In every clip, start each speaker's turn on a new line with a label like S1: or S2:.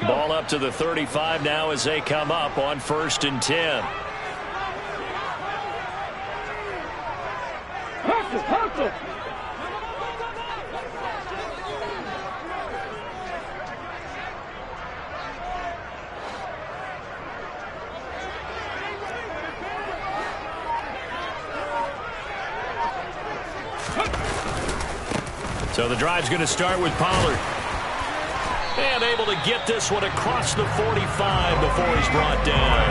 S1: Ball up to the 35 now as they come up on 1st and 10. So the drive's going to start with Pollard. And able to get this one across the 45 before he's brought down.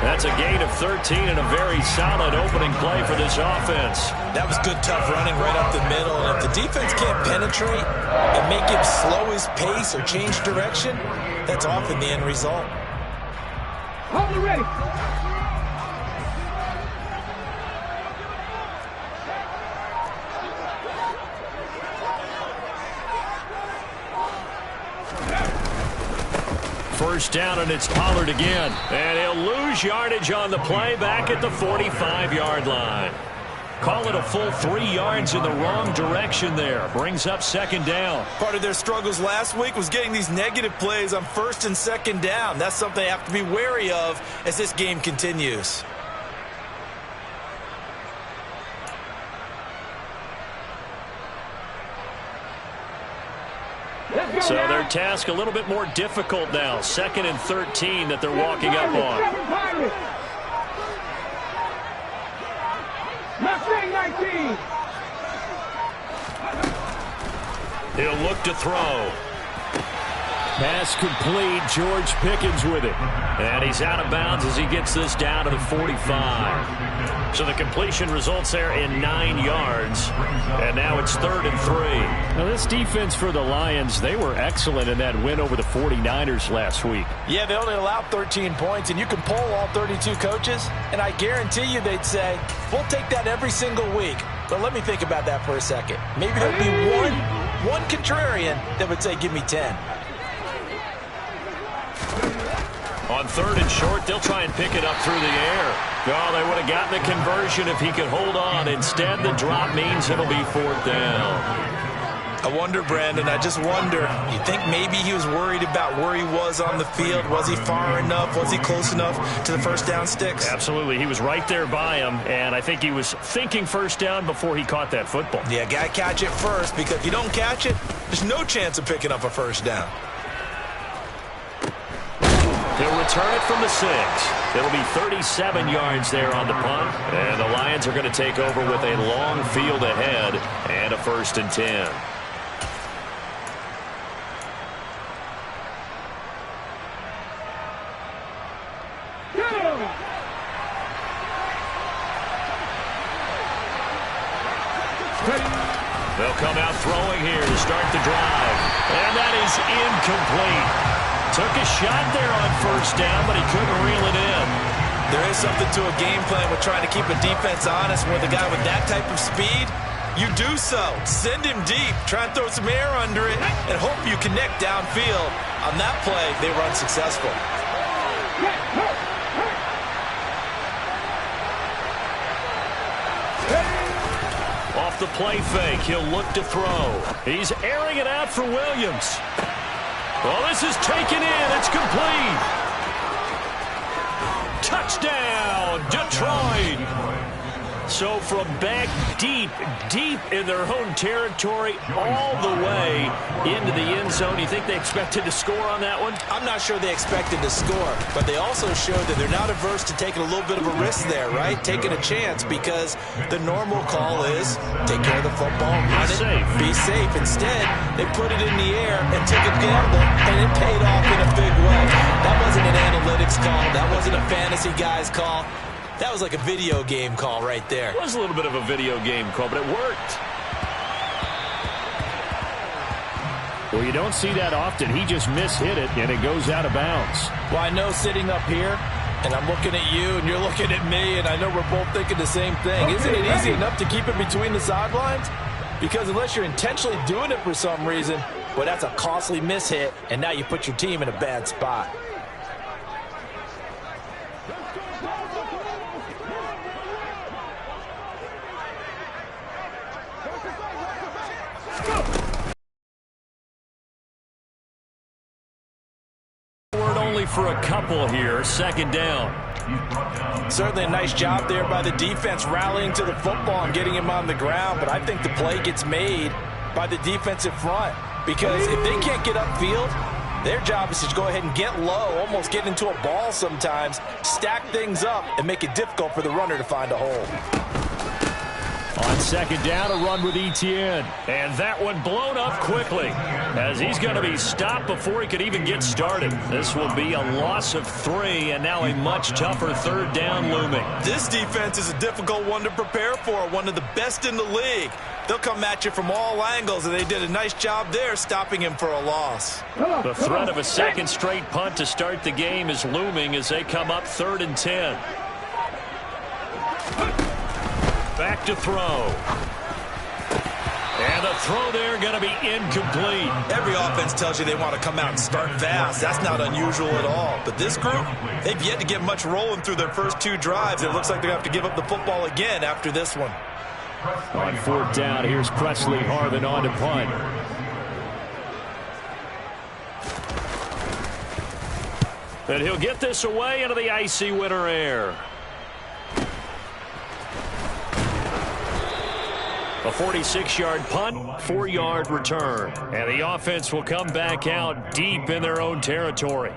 S1: That's a gain of 13 and a very solid opening play for this offense.
S2: That was good, tough running right up the middle. And if the defense can't penetrate and make him slow his pace or change direction, that's often the end result.
S3: Hold it ready.
S1: First down, and it's Pollard again. And he'll lose yardage on the play back at the 45-yard line. Call it a full 3 yards in the wrong direction there. Brings up 2nd down.
S2: Part of their struggles last week was getting these negative plays on 1st and 2nd down. That's something they have to be wary of as this game continues.
S1: So their task a little bit more difficult now. 2nd and 13 that they're walking up on. He'll look to throw. Pass complete. George Pickens with it. And he's out of bounds as he gets this down to the 45. So the completion results there in 9 yards. And now it's 3rd and 3. Now this defense for the Lions, they were excellent in that win over the 49ers last week.
S2: Yeah, they only allowed 13 points, and you can poll all 32 coaches, and I guarantee you they'd say, we'll take that every single week. But let me think about that for a second. Maybe there'll be one contrarian that would say, give me 10.
S1: On 3rd and short, they'll try and pick it up through the air. Oh, they would have gotten the conversion if he could hold on. Instead, the drop means it'll be 4th down.
S2: I wonder, Brandon, I just wonder, you think maybe he was worried about where he was on the field? Was he far enough? Was he close enough to the 1st down sticks?
S1: Absolutely. He was right there by him, and I think he was thinking 1st down before he caught that football.
S2: Yeah, got to catch it first, because if you don't catch it, there's no chance of picking up a 1st down.
S1: He'll return it from the 6. It'll be 37 yards there on the punt. And the Lions are going to take over with a long field ahead and a 1st and 10. They'll come out throwing here to start the drive. And that is incomplete. Took a shot there on 1st down, but he couldn't reel it in.
S2: There is something to a game plan with trying to keep a defense honest. With a guy with that type of speed, you do so. Send him deep, try and throw some air under it, and hope you connect downfield. On that play, they were unsuccessful.
S1: Off the play fake, he'll look to throw. He's airing it out for Williams. Well, this is taken in. It's complete. Touchdown, Detroit. So from back deep in their own territory, all the way into the end zone, you think they expected to score on that one?
S2: I'm not sure they expected to score, but they also showed that they're not averse to taking a little bit of a risk there, right? Taking a chance, because the normal call is take care of the football, run it, be safe. Instead, they put it in the air and took a gamble, and it paid off in a big way. That wasn't an analytics call. That wasn't a fantasy guy's call. That was like a video game call right there.
S1: It was a little bit of a video game call, but it worked. Well, you don't see that often. He just mishit it, and it goes out of bounds.
S2: Well, I know sitting up here, and I'm looking at you, and you're looking at me, and I know we're both thinking the same thing. Isn't it easy enough to keep it between the sidelines? Because unless you're intentionally doing it for some reason, well, that's a costly mishit, and now you put your team in a bad spot.
S1: for a couple here, second down.
S2: Certainly a nice job there by the defense rallying to the football and getting him on the ground, but I think the play gets made by the defensive front because if they can't get upfield, their job is to go ahead and get low, almost get into a ball sometimes, stack things up, and make it difficult for the runner to find a hole.
S1: On second down, a run with Etienne. And that one blown up quickly as he's going to be stopped before he could even get started. This will be a loss of 3 and now a much tougher third down looming.
S2: This defense is a difficult one to prepare for, one of the best in the league. They'll come at you from all angles, and they did a nice job there stopping him for a loss.
S1: The threat of a second straight punt to start the game is looming as they come up 3rd and 10. Back to throw. And the throw there going to be incomplete.
S2: Every offense tells you they want to come out and start fast. That's not unusual at all. But this group, they've yet to get much rolling through their first 2 drives. It looks like they're going to have to give up the football again after this one.
S1: On 4th down, here's Presley Harvin on to punt. And he'll get this away into the icy winter air. A 46-yard punt, 4-yard return. And the offense will come back out deep in their own territory.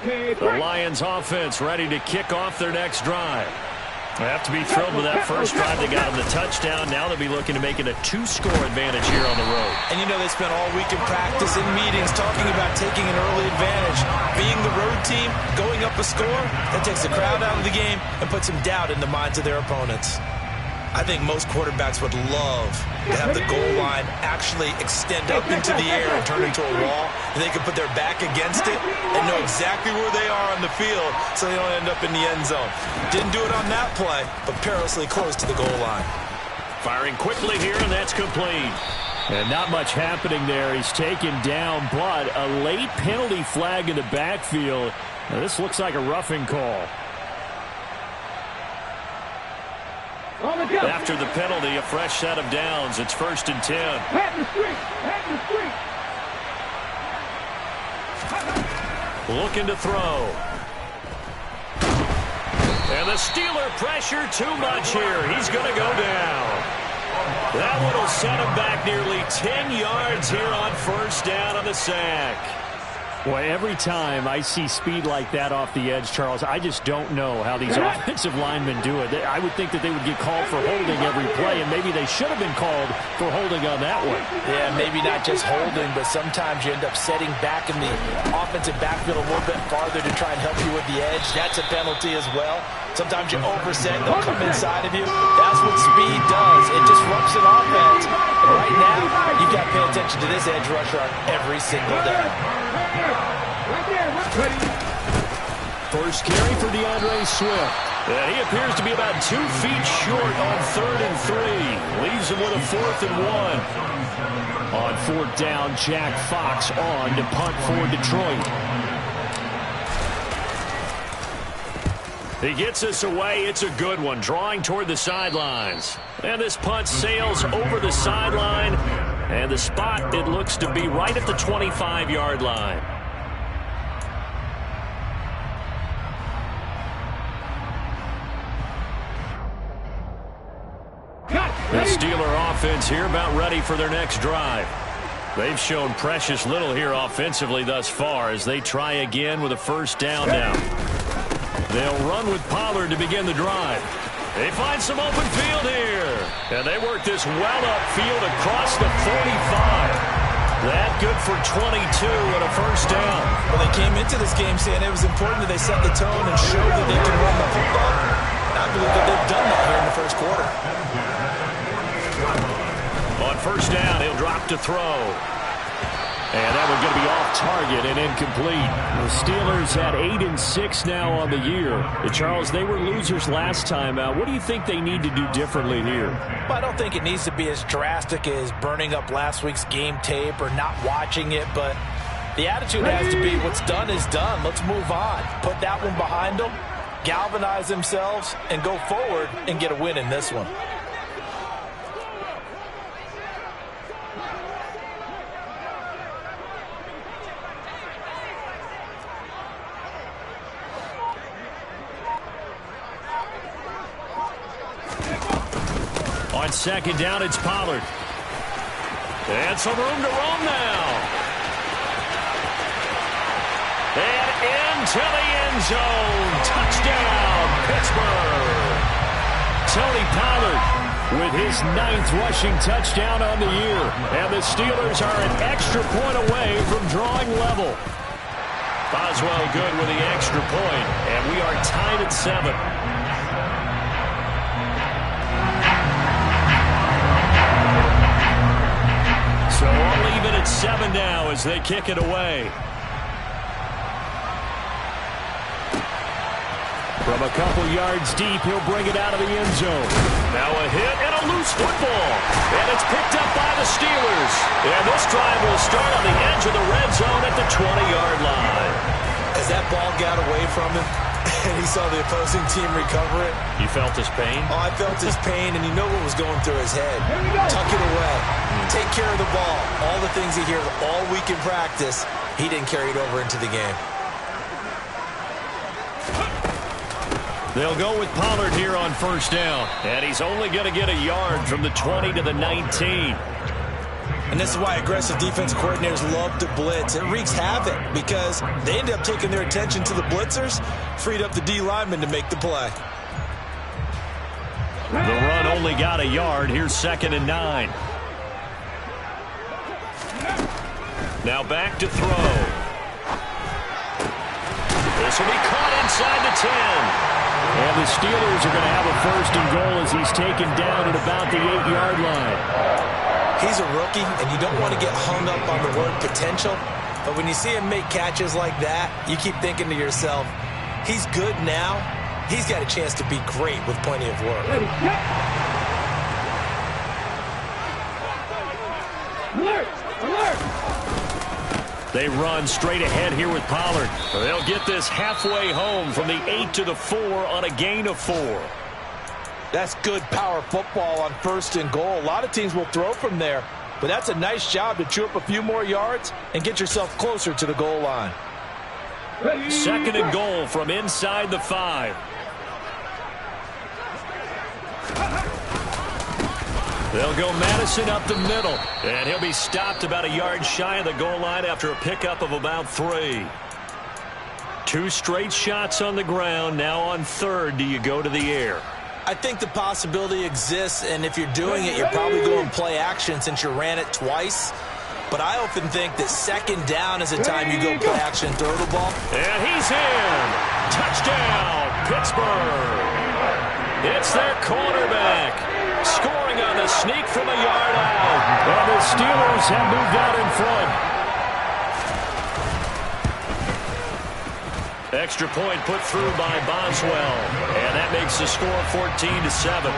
S1: The Lions offense ready to kick off their next drive. They have to be thrilled with that first drive. They got them the touchdown. Now they'll be looking to make it a 2-score advantage here on the road.
S2: And you know they spent all week in practice and meetings talking about taking an early advantage. Being the road team, going up a score, that takes the crowd out of the game and puts some doubt in the minds of their opponents. I think most quarterbacks would love to have the goal line actually extend up into the air and turn into a wall, and they can put their back against it and know exactly where they are on the field so they don't end up in the end zone. Didn't do it on that play, but perilously close to the goal line.
S1: Firing quickly here, and that's complete. And not much happening there. He's taken down, but a late penalty flag in the backfield. Now, this looks like a roughing call. After the penalty, a fresh set of downs. It's 1st and 10. Looking to throw. And the Steeler pressure too much here. He's going to go down. That one will set him back nearly 10 yards here on 1st down on the sack. Boy, every time I see speed like that off the edge, Charles, I just don't know how these offensive linemen do it. I would think that they would get called for holding every play, and maybe they should have been called for holding on that one.
S2: Yeah, maybe not just holding, but sometimes you end up setting back in the offensive backfield a little bit farther to try and help you with the edge. That's a penalty as well. Sometimes you overset, they'll come inside of you. That's what speed does. It disrupts an offense. And right now, you've got to pay attention to this edge rusher on every single down.
S1: First carry for DeAndre Swift. And he appears to be about 2 feet short on 3rd and 3. Leaves him with a 4th and 1. On 4th down, Jack Fox on to punt for Detroit. He gets this away. It's a good one, drawing toward the sidelines. And this punt sails over the sideline. And the spot, it looks to be right at the 25-yard line. The Steeler offense here about ready for their next drive. They've shown precious little here offensively thus far as they try again with a 1st down now. They'll run with Pollard to begin the drive. They find some open field here. And they work this well upfield across the 45. That good for 22 and a 1st down.
S2: Well, they came into this game saying it was important that they set the tone and show that they can run the football. I believe that they've done that here in the first quarter.
S1: On 1st down, he'll drop to throw. And that one's going to be off target and incomplete. The Steelers had 8-6 now on the year. Charles, they were losers last time out. What do you think they need to do differently here?
S2: Well, I don't think it needs to be as drastic as burning up last week's game tape or not watching it, but The attitude has to be, what's done is done. Let's move on. Put that one behind them, galvanize themselves, and go forward and get a win in this one.
S1: On second down, it's Pollard. And some room to roam now. And into the end zone. Touchdown, Pittsburgh. Tony Pollard with his 9th rushing touchdown on the year. And the Steelers are an extra point away from drawing level. Boswell good with the extra point. And we are tied at 7. So all even at 7 now as they kick it away. From a couple yards deep, he'll bring it out of the end zone. Now a hit and a loose football. And it's picked up by the Steelers. And this drive will start on the edge of the red zone at the 20-yard line.
S2: As that ball got away from him, and he saw the opposing team recover it.
S1: You felt his pain?
S2: Oh, I felt his pain, and you know what was going through his head. Tuck it away. Take care of the ball. All the things he hears all week in practice, he didn't carry it over into the game.
S1: They'll go with Pollard here on first down. And he's only going to get a yard from the 20 to the 19.
S2: And this is why aggressive defense coordinators love to blitz. It wreaks havoc because they end up taking their attention to the blitzers, freed up the D lineman to make the play.
S1: The run only got a yard. Here's 2nd and 9. Now back to throw. This will be caught inside the 10. And the Steelers are going to have a 1st and goal as he's taken down at about the 8-yard line.
S2: He's a rookie, and you don't want to get hung up on the word potential. But when you see him make catches like that, you keep thinking to yourself, he's good now. He's got a chance to be great with plenty of work.
S3: Alert! Alert!
S1: They run straight ahead here with Pollard. They'll get this halfway home from the 8 to the 4 on a gain of 4.
S2: That's good power football on 1st and goal. A lot of teams will throw from there, but that's a nice job to chew up a few more yards and get yourself closer to the goal line.
S1: 2nd and goal from inside the 5. They'll go Madison up the middle, and he'll be stopped about a yard shy of the goal line after a pickup of about 3. 2 straight shots on the ground. Now on 3rd, do you go to the air?
S2: I think the possibility exists, and if you're doing it, you're probably going play action since you ran it twice. But I often think that 2nd down is the time you go play action, throw the ball.
S1: And he's in. Touchdown, Pittsburgh. It's their quarterback. Scoring on the sneak from a yard out. And the Steelers have moved out in front. Extra point put through by Boswell. And that makes the score 14-7.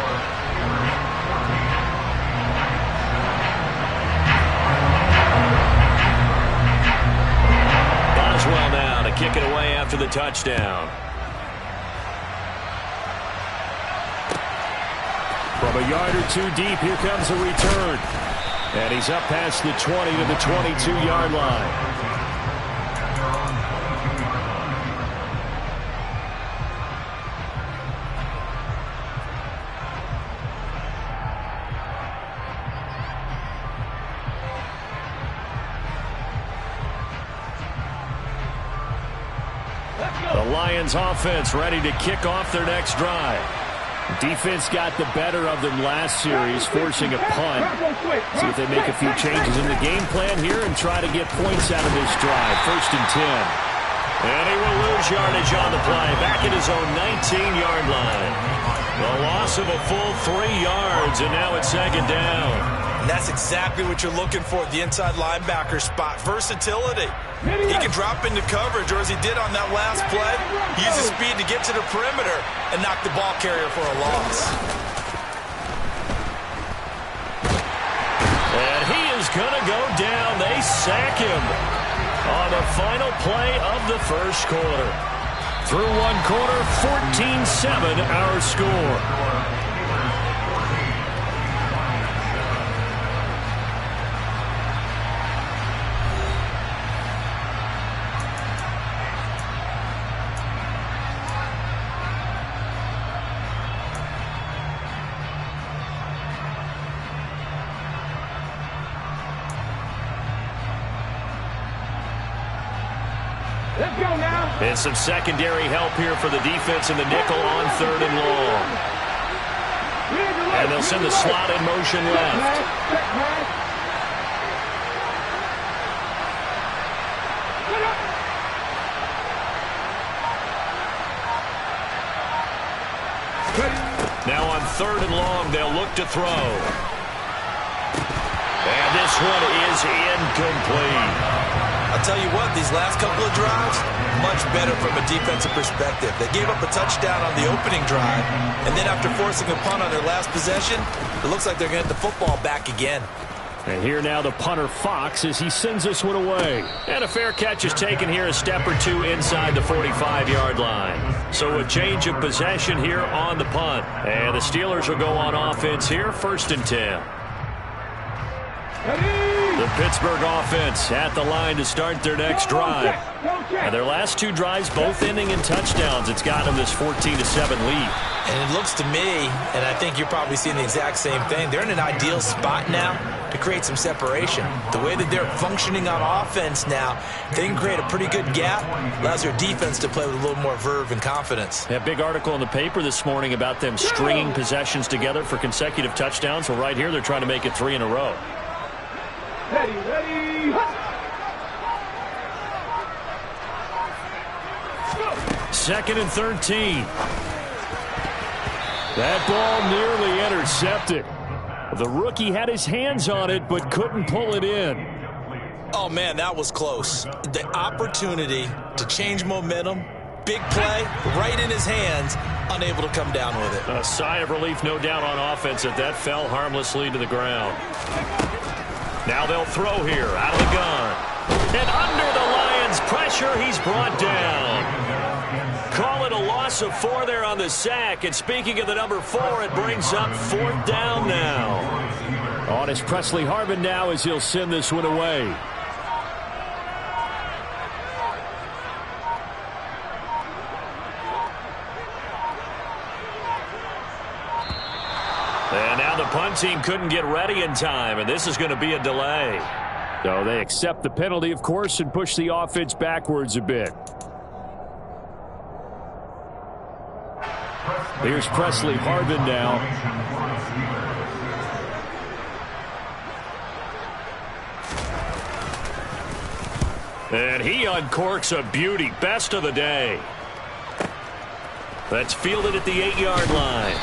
S1: Boswell now to kick it away after the touchdown. From a yard or 2 deep, here comes a return. And he's up past the 20 to the 22-yard line. The Lions offense ready to kick off their next drive. Defense got the better of them last series, forcing a punt. See if they make a few changes in the game plan here and try to get points out of this drive. 1st and 10. And he will lose yardage on the play, back at his own 19-yard line. The loss of a full 3 yards, and now it's 2nd down.
S2: And that's exactly what you're looking for, the inside linebacker spot. Versatility. He can drop into coverage, or as he did on that last play, use his speed to get to the perimeter and knock the ball carrier for a loss.
S1: And he is going to go down. They sack him. On on the final play of the first quarter. Through one quarter, 14-7 our score.
S3: Let's go now.
S1: And some secondary help here for the defense in the nickel on 3rd and long. And they'll send the slot in motion left. Now on 3rd and long, they'll look to throw. And this one is incomplete.
S2: I'll tell you what, these last couple of drives, much better from a defensive perspective. They gave up a touchdown on the opening drive, and then after forcing a punt on their last possession, it looks like they're going to get the football back again.
S1: And here now the punter Fox as he sends this one away. And a fair catch is taken here a step or two inside the 45-yard line. So a change of possession here on the punt. And the Steelers will go on offense here, 1st and 10. The Pittsburgh offense at the line to start their next drive. And their last 2 drives both ending in touchdowns. It's got them this 14-7 lead.
S2: And it looks to me, and I think you're probably seeing the exact same thing, they're in an ideal spot now to create some separation. The way that they're functioning on offense now, they can create a pretty good gap. Allows their defense to play with a little more verve and confidence.
S1: A big article in the paper this morning about them stringing possessions together for consecutive touchdowns. Well, right here they're trying to make it 3 in a row.
S3: Ready, ready.
S1: 2nd and 13. That ball nearly intercepted. The rookie had his hands on it but couldn't pull it in.
S2: Oh, man, that was close. The opportunity to change momentum, big play, right in his hands, unable to come down with it.
S1: A sigh of relief, no doubt, on offense that fell harmlessly to the ground. Now they'll throw here out of the gun. And under the Lions' pressure, he's brought down. Call it a loss of 4 there on the sack. And speaking of the number 4, it brings up 4th down now. On is Presley Harvin now as he'll send this one away. And now the punt team couldn't get ready in time, and this is going to be a delay. So they accept the penalty, of course, and push the offense backwards a bit. Here's Presley Harvin now. And he uncorks a beauty. Best of the day. That's fielded at the 8-yard line.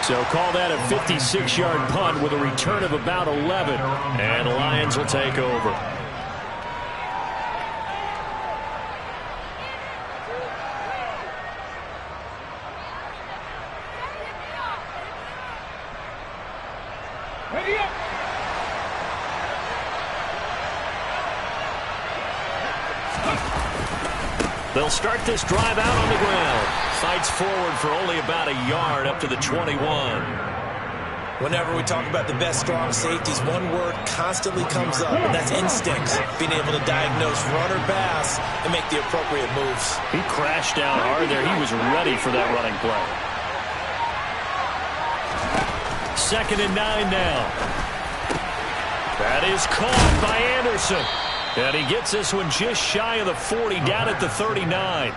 S1: So call that a 56-yard punt with a return of about 11. And the Lions will take over.
S3: Ready up.
S1: They'll start this drive out on the ground. Fights forward for only about a yard up to the 21.
S2: Whenever we talk about the best strong safeties, one word constantly comes up, and that's instincts. Being able to diagnose run or pass and make the appropriate moves.
S1: He crashed down hard there. He was ready for that running play. 2nd and 9 now. That is caught by Anderson. And he gets this one just shy of the 40, down at the 39.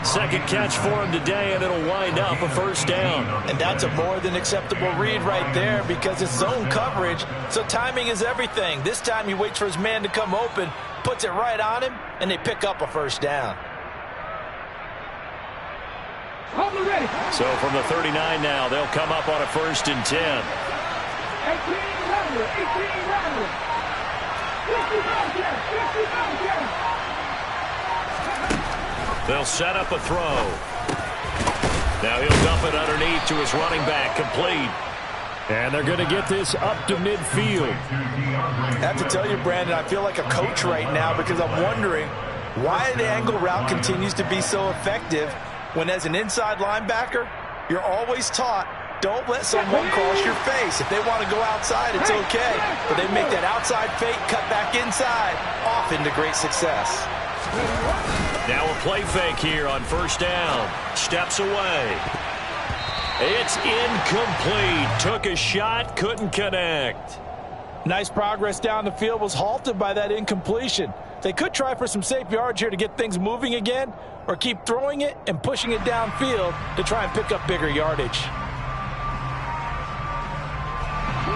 S1: Second catch for him today, and it'll wind up a 1st down.
S2: And that's a more than acceptable read right there because it's zone coverage, so timing is everything. This time he waits for his man to come open, puts it right on him, and they pick up a 1st down.
S1: So from the 39 now, they'll come up on a 1st and 10.
S3: 18 Rattler. 50
S1: They'll set up a throw. Now he'll dump it underneath to his running back, complete. And they're going to get this up to midfield.
S2: I have to tell you, Brandon, I feel like a coach right now because I'm wondering why the angle route continues to be so effective when as an inside linebacker, you're always taught, don't let someone cross your face. If they want to go outside, it's okay. But they make that outside fake, cut back inside, off into great success.
S1: Now a play fake here on first down. Steps away. It's incomplete. Took a shot, couldn't connect.
S2: Nice progress down the field, was halted by that incompletion. They could try for some safe yards here to get things moving again, or keep throwing it and pushing it downfield to try and pick up bigger yardage.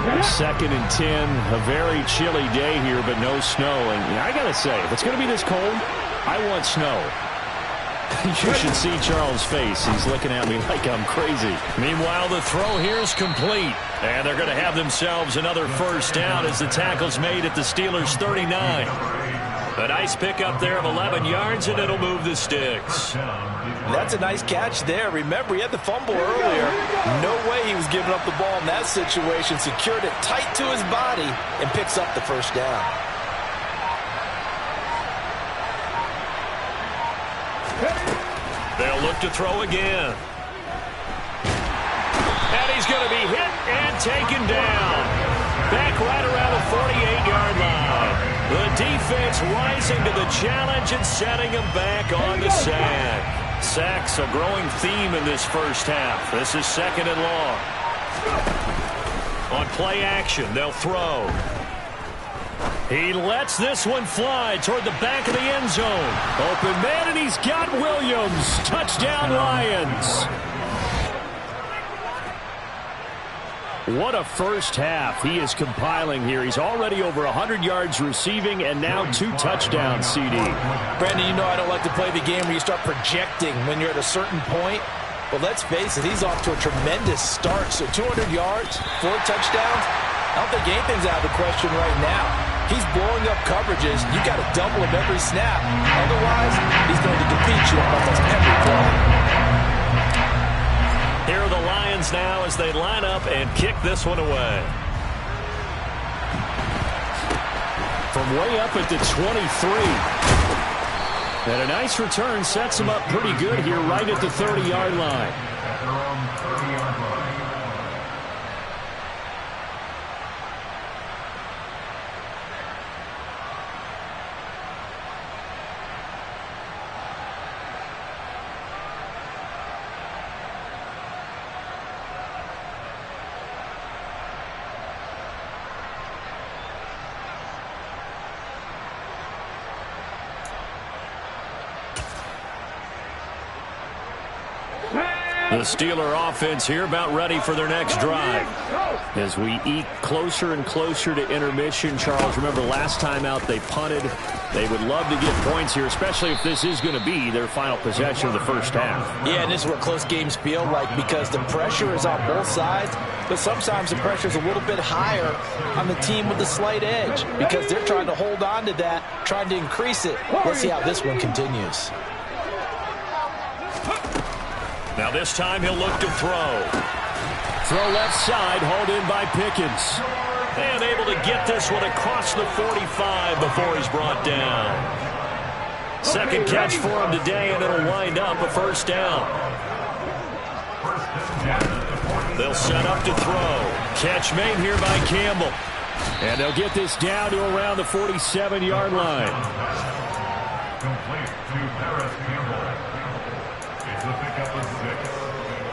S1: 2nd and 10, a very chilly day here, but no snow. And I got to say, if it's going to be this cold, I want snow. You should see Charles' face. He's looking at me like I'm crazy. Meanwhile, the throw here is complete. And they're going to have themselves another first down as the tackle's made at the Steelers' 39. A nice pickup there of 11 yards, and it'll move the sticks.
S2: That's a nice catch there. Remember, he had the fumble earlier. No way he was giving up the ball in that situation. Secured it tight to his body and picks up the first down.
S1: They'll look to throw again. And he's going to be hit and taken down. Back right around the 48-yard line. The defense rising to the challenge and setting him back on the sack. Sacks a growing theme in this first half. This is 2nd and long. On play action, they'll throw. He lets this one fly toward the back of the end zone. Open man, and he's got Williams. Touchdown, Lions. What a first half he is compiling here. He's already over 100 yards receiving and now 2 touchdowns, CD.
S2: Brandon, you know I don't like to play the game where you start projecting when you're at a certain point. But let's face it, he's off to a tremendous start. So 200 yards, 4 touchdowns. I don't think anything's out of the question right now. He's blowing up coverages. You got to double him every snap. Otherwise, he's going to defeat you on almost every play.
S1: Here are the Lions now as they line up and kick this one away. From way up at the 23. And a nice return sets him up pretty good here right at the 30-yard line. The Steeler offense here about ready for their next drive. As we eke closer and closer to intermission, Charles, remember last time out they punted. They would love to get points here, especially if this is going to be their final possession of the first half.
S2: Yeah, and this is what close games feel like because the pressure is on both sides, but sometimes the pressure is a little bit higher on the team with the slight edge because they're trying to hold on to that, trying to increase it. Let's see how this one continues.
S1: Now this time he'll look to throw. Throw left side, hauled in by Pickens. And able to get this one across the 45 before he's brought down. Second catch for him today, and it'll wind up a first down. They'll set up to throw. Catch made here by Campbell. And they'll get this down to around the 47-yard line.
S4: Complete to Paris Campbell. It's a pickup of 6.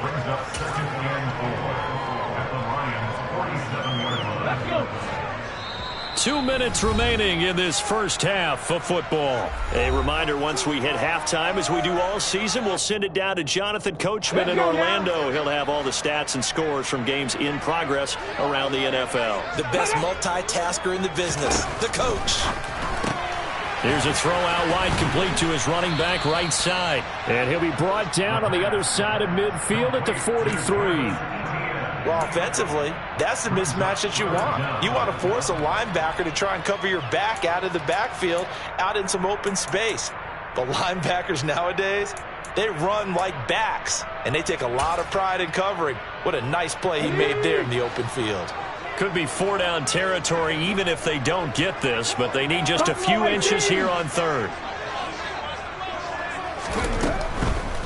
S4: Brings up 2nd and 4 at the Lions' 47-yard line.
S3: Let's go.
S1: 2 minutes remaining in this first half of football. A reminder, once we hit halftime, as we do all season, we'll send it down to Jonathan Coachman in Orlando. He'll have all the stats and scores from games in progress around the NFL.
S2: The best multitasker in the business, the coach.
S1: Here's a throw out wide, complete to his running back right side. And he'll be brought down on the other side of midfield at the 43.
S2: Well, offensively, that's the mismatch that you want. You want to force a linebacker to try and cover your back out of the backfield, out in some open space. But linebackers nowadays, They run like backs, and they take a lot of pride in covering. What a nice play he made there in the open field.
S1: Could be 4-down territory even if they don't get this, but they need just a few inches here on third.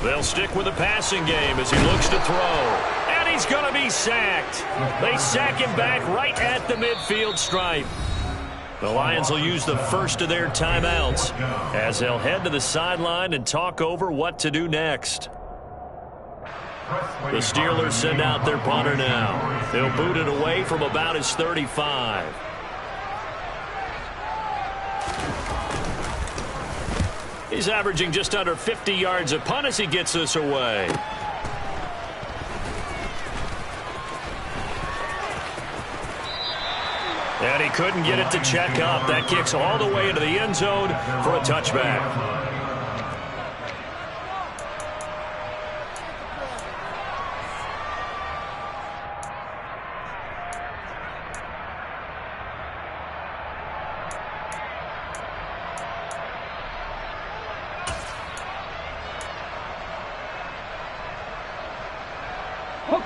S1: They'll stick with the passing game as he looks to throw. And he's going to be sacked. They sack him back right at the midfield stripe. The Lions will use the first of their timeouts as they'll head to the sideline and talk over what to do next. The Steelers send out their punter now. They'll boot it away from about his 35. He's averaging just under 50 yards a punt as he gets this away. And he couldn't get it to check up. That kicks all the way into the end zone for a touchback.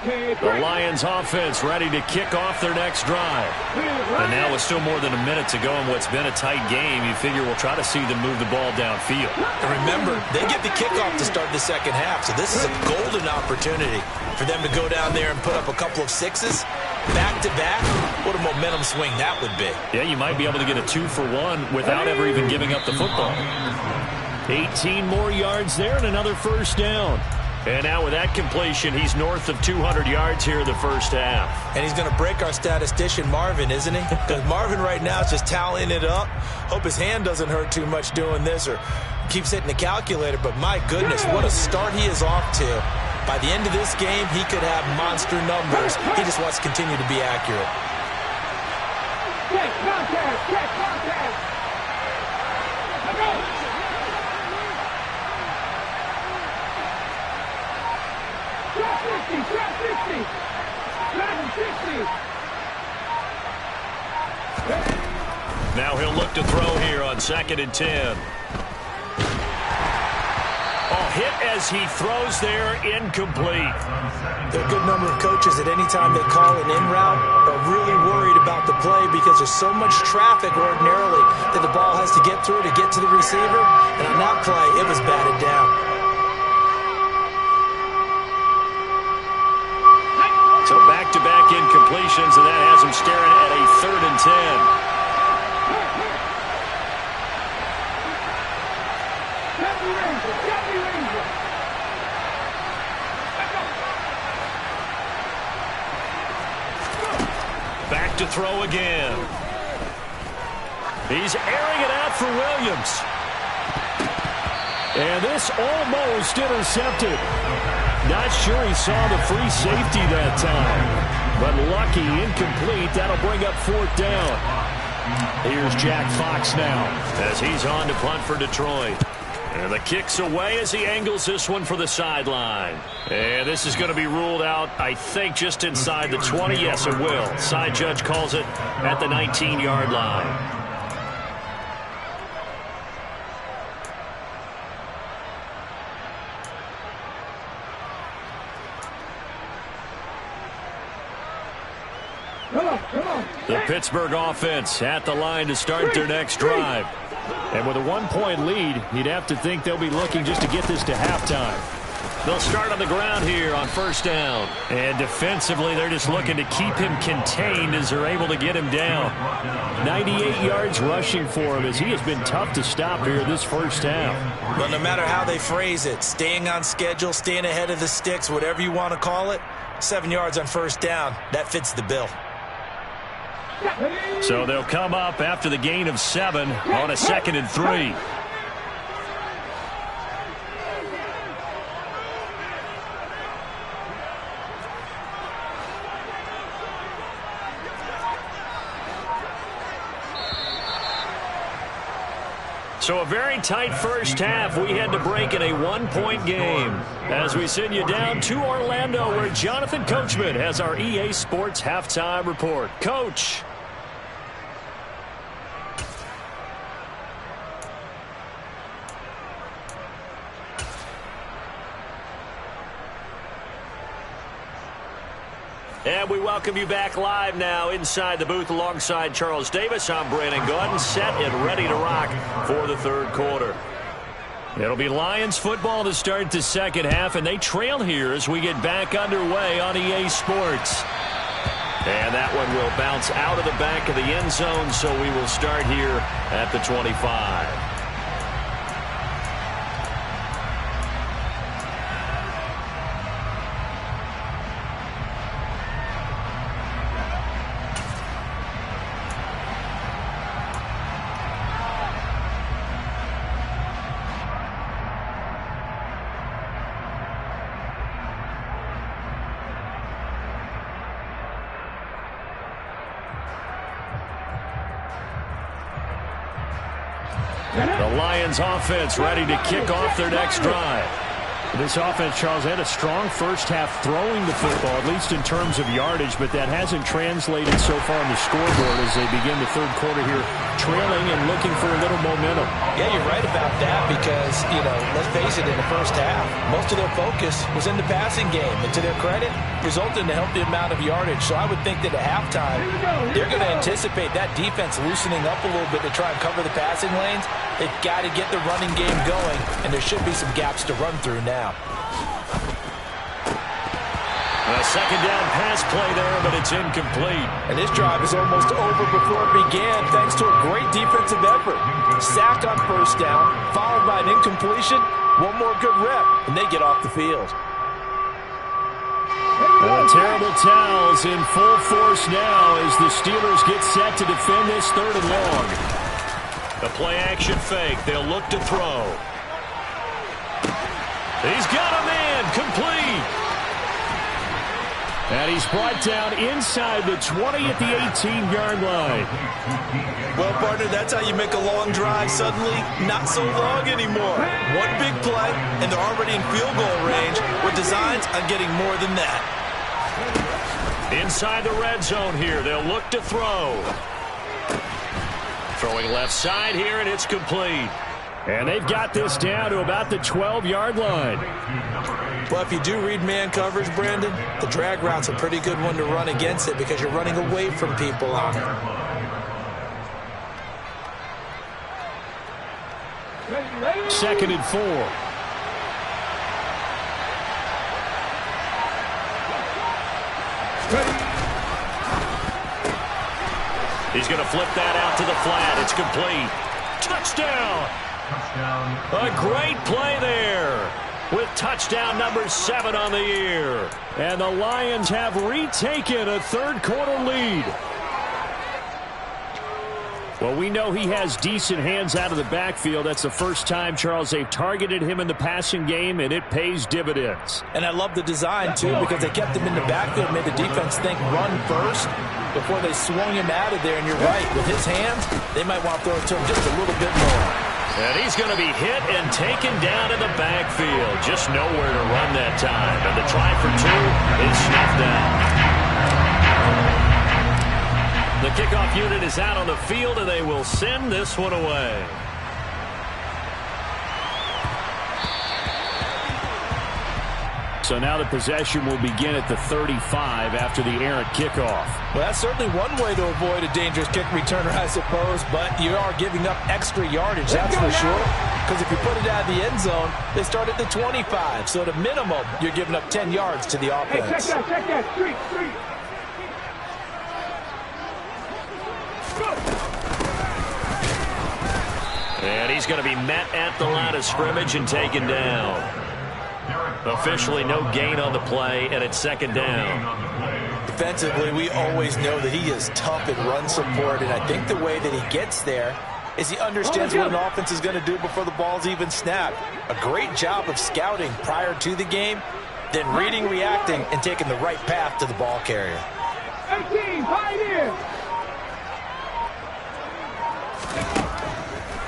S1: The Lions offense ready to kick off their next drive. And now with still more than a minute to go in what's been a tight game, you figure we'll try to see them move the ball downfield.
S2: And remember, they get the kickoff to start the second half, so this is a golden opportunity for them to go down there and put up a couple of sixes back-to-back. What a momentum swing that would be.
S1: Yeah, you might be able to get a 2-for-1 without ever even giving up the football. 18 more yards there and another first down. And now with that completion, he's north of 200 yards here in the first half.
S2: And he's going to break our statistician, Marvin, isn't he? Because Marvin right now is just tallying it up. Hope his hand doesn't hurt too much doing this or keeps hitting the calculator. But my goodness, what a start he is off to. By the end of this game, he could have monster numbers. He just wants to continue to be accurate.
S3: Check contact, check contact. Let's go. Shot 50, shot 50. Madden 60.
S1: Now he'll look to throw here on 2nd and 10. Oh, hit as he throws there, incomplete.
S2: There are a good number of coaches at any time they call an in route are really worried about the play because there's so much traffic ordinarily that the ball has to get through to get to the receiver. And on that play, it was batted down.
S1: So back-to-back incompletions, and that has him staring at a 3rd and 10. Back to throw again. He's airing it out for Williams. And this almost intercepted. Not sure he saw the free safety that time. But lucky, incomplete. That'll bring up 4th down. Here's Jack Fox now as he's on to punt for Detroit. And the kick's away as he angles this one for the sideline. And this is going to be ruled out, I think, just inside the 20. Yes, it will. Side judge calls it at the 19-yard line. The Pittsburgh offense at the line to start their next drive. And with a 1-point lead, you'd have to think they'll be looking just to get this to halftime. They'll start on the ground here on 1st down. And defensively, they're just looking to keep him contained as they're able to get him down. 98 yards rushing for him as he has been tough to stop here this first half.
S2: Well, no matter how they phrase it, staying on schedule, staying ahead of the sticks, whatever you want to call it, 7 yards on 1st down, that fits the bill.
S1: So they'll come up after the gain of 7 on a 2nd and 3. So a very tight first half. We had to break in a 1-point game as we send you down to Orlando where Jonathan Coachman has our EA Sports halftime report. Coach. And we welcome you back live now inside the booth alongside Charles Davis. I'm Brandon Gaudin, set and ready to rock for the third quarter. It'll be Lions football to start the second half, and they trail here as we get back underway on EA Sports. And that one will bounce out of the back of the end zone, so we will start here at the 25. The Lions offense ready to kick off their next drive.
S5: This offense, Charles, had a strong first half throwing the football, at least in terms of yardage, but that hasn't translated so far on the scoreboard as they begin the third quarter here, trailing and looking for a little momentum.
S2: Yeah, you're right about that because, let's face it, in the first half, most of their focus was in the passing game. And to their credit, resulted in a healthy amount of yardage. So I would think that at halftime, they're going to anticipate that defense loosening up a little bit to try and cover the passing lanes. They've got to get the running game going, and there should be some gaps to run through now.
S1: A second down pass play there, but it's incomplete.
S2: And this drive is almost over before it began thanks to a great defensive effort. Sacked on first down, followed by an incompletion. One more good rep, and they get off the field.
S5: The terrible towels in full force now as the Steelers get set to defend this third and long.
S1: The play-action fake. They'll look to throw. He's got a man. Complete.
S5: And he's brought down inside the 20 at the 18-yard line.
S2: Well, partner, that's how you make a long drive suddenly not so long anymore. One big play, and they're already in field goal range with designs on getting more than that.
S1: Inside the red zone here. They'll look to throw. Throwing left side here, and it's complete.
S5: And they've got this down to about the 12-yard line.
S2: Well, if you do read man coverage, Brandon, the drag route's a pretty good one to run against it because you're running away from people on it.
S5: Second and 4.
S1: He's going to flip that out to the flat. It's complete. Touchdown! A great play there with touchdown number 7 on the year.
S5: And the Lions have retaken a third quarter lead. Well, we know he has decent hands out of the backfield. That's the first time, Charles, they've targeted him in the passing game, and it pays dividends.
S2: And I love the design, too, because they kept him in the backfield, made the defense think run first before they swung him out of there. And you're right, with his hands, they might want to throw it to him just a little bit more.
S1: And he's going to be hit and taken down in the backfield. Just nowhere to run that time. And the try for 2 is snuffed out. The kickoff unit is out on the field, and they will send this one away.
S5: So now the possession will begin at the 35 after the errant kickoff.
S2: Well, that's certainly one way to avoid a dangerous kick returner, I suppose, but you are giving up extra yardage, that's for sure. Because if you put it out of the end zone, they start at the 25. So at a minimum, you're giving up 10 yards to the offense.
S3: Hey, check that, street.
S1: And he's going to be met at the line of scrimmage and taken down. Officially no gain on the play, and it's second down.
S2: Defensively, we always know that he is tough in run support, and I think the way that he gets there is he understands what an offense is going to do before the ball's even snapped. A great job of scouting prior to the game, then reading, reacting, and taking the right path to the ball carrier.
S3: 18, pioneer.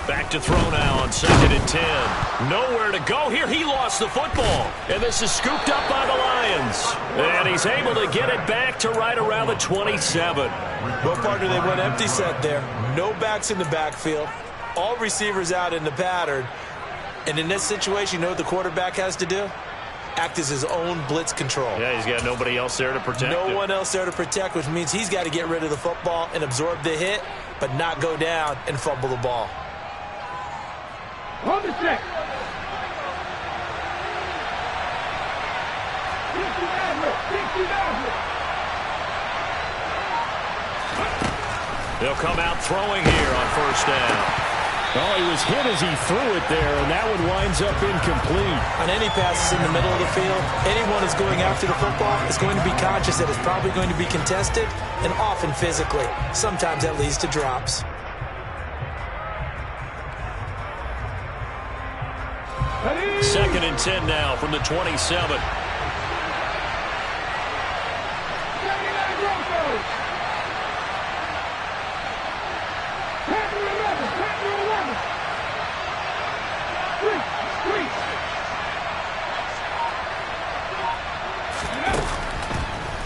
S1: Back to throw now on 2nd and 10. Nowhere to go here. He lost the football. And this is scooped up by the Lions. And he's able to get it back to right around the 27.
S2: Well, partner, they went empty set there. No backs in the backfield. All receivers out in the pattern. And in this situation, you know what the quarterback has to do? act as his own blitz control.
S1: Yeah, he's got nobody else there to protect him.
S2: No one else there to protect, which means he's got to get rid of the football and absorb the hit, but not go down and fumble the ball.
S3: On the check.
S1: They'll come out throwing here on first down.
S5: Oh, he was hit as he threw it there, and that one winds up incomplete.
S2: On any passes in the middle of the field, anyone who's going after the football is going to be conscious that it's probably going to be contested, and often physically. Sometimes that leads to drops.
S1: Second and 10 now from the 27.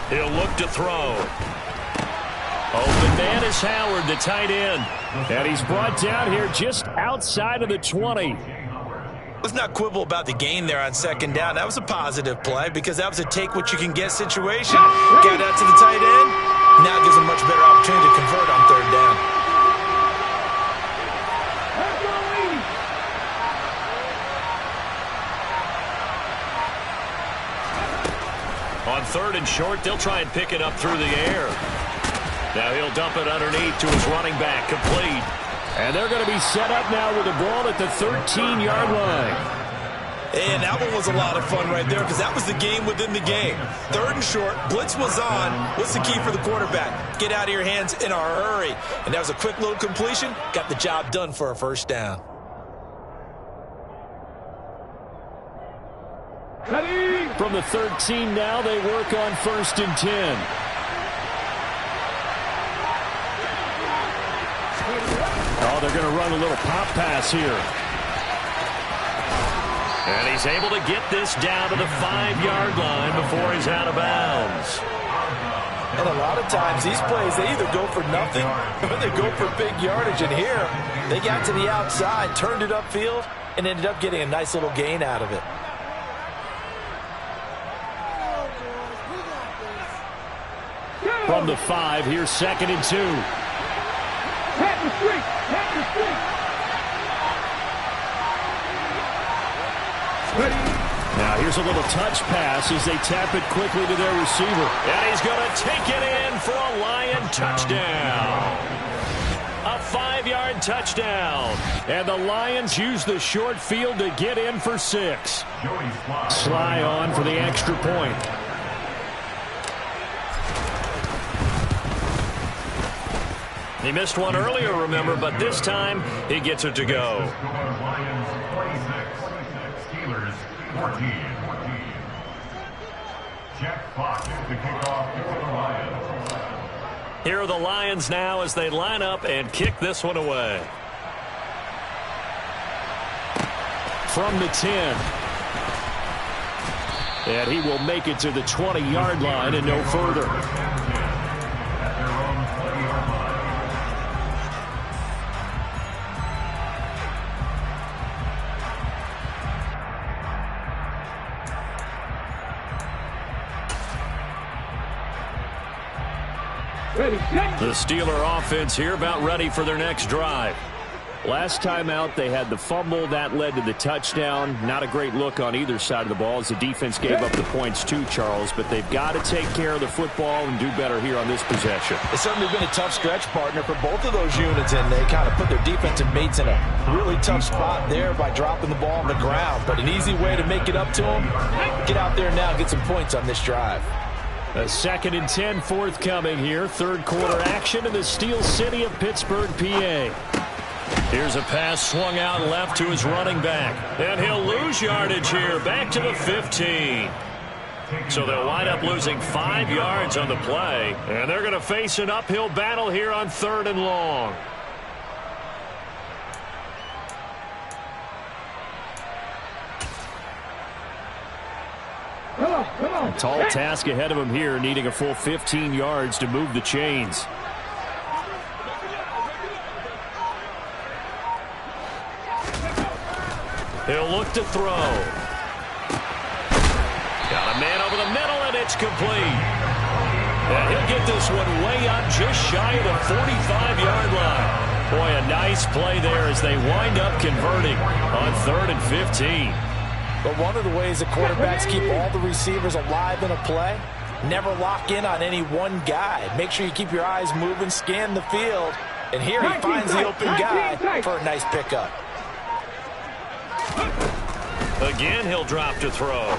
S1: He'll look to throw. Open man is Howard, the tight end.
S5: And he's brought down here just outside of the 20.
S2: Let's not quibble about the gain there on second down. That was a positive play because that was a take-what-you-can-get situation. Got out to the tight end. Now gives him much better opportunity to convert on third down.
S1: On third and short, they'll try and pick it up through the air. Now he'll dump it underneath to his running back, complete.
S5: And they're going to be set up now with the ball at the 13-yard line.
S2: And that one was a lot of fun right there because that was the game within the game. Third and short, blitz was on. What's the key for the quarterback? Get out of your hands in a hurry. And that was a quick little completion. Got the job done for a first down.
S5: From the 13 now, they work on first and 10. Oh, they're going to run a little pop pass here.
S1: And he's able to get this down to the 5-yard line before he's out of bounds.
S2: And a lot of times these plays, they either go for nothing or they go for big yardage. And here, they got to the outside, turned it upfield, and ended up getting a nice little gain out of it.
S5: From the 5, here's second and 2.
S3: Pat the street. Pat the street.
S5: Now here's a little touch pass as they tap it quickly to their receiver.
S1: And he's going to take it in for a Lion touchdown. A 5-yard touchdown.
S5: And the Lions use the short field to get in for 6. Sly on for the extra point.
S1: He missed one earlier, remember, but this time he gets it to go.
S4: Lions 46, Steelers 14. Jack Fox to kick off for the Lions.
S1: Here are the Lions now as they line up and kick this one away.
S5: From the 10. And he will make it to the 20-yard line and no further.
S4: At their own 20-yard line.
S1: The Steeler offense here about ready for their next drive.
S5: Last time out, they had the fumble. That led to the touchdown. Not a great look on either side of the ball as the defense gave up the points too, Charles. But they've got to take care of the football and do better here on this possession.
S2: It's certainly been a tough stretch, partner, for both of those units, and they kind of put their defensive mates in a really tough spot there by dropping the ball on the ground. But an easy way to make it up to them, get out there now and get some points on this drive.
S5: A second and 10 forthcoming here. Third quarter action in the Steel City of Pittsburgh, PA.
S1: Here's a pass swung out left to his running back. And he'll lose yardage here, back to the 15. So they'll wind up losing 5 yards on the play. And they're going to face an uphill battle here on third and long.
S5: A tall task ahead of him here, needing a full 15 yards to move the chains.
S1: He'll look to throw. Man over the middle, and it's complete. And he'll get this one way up just shy of the 45-yard line. Boy, a nice play there as they wind up converting on 3rd and 15.
S2: But one of the ways the quarterbacks keep all the receivers alive in a play, never lock in on any one guy. Make sure you keep your eyes moving, scan the field. And here he finds the open guy for a nice pickup.
S1: Again, he'll drop to throw.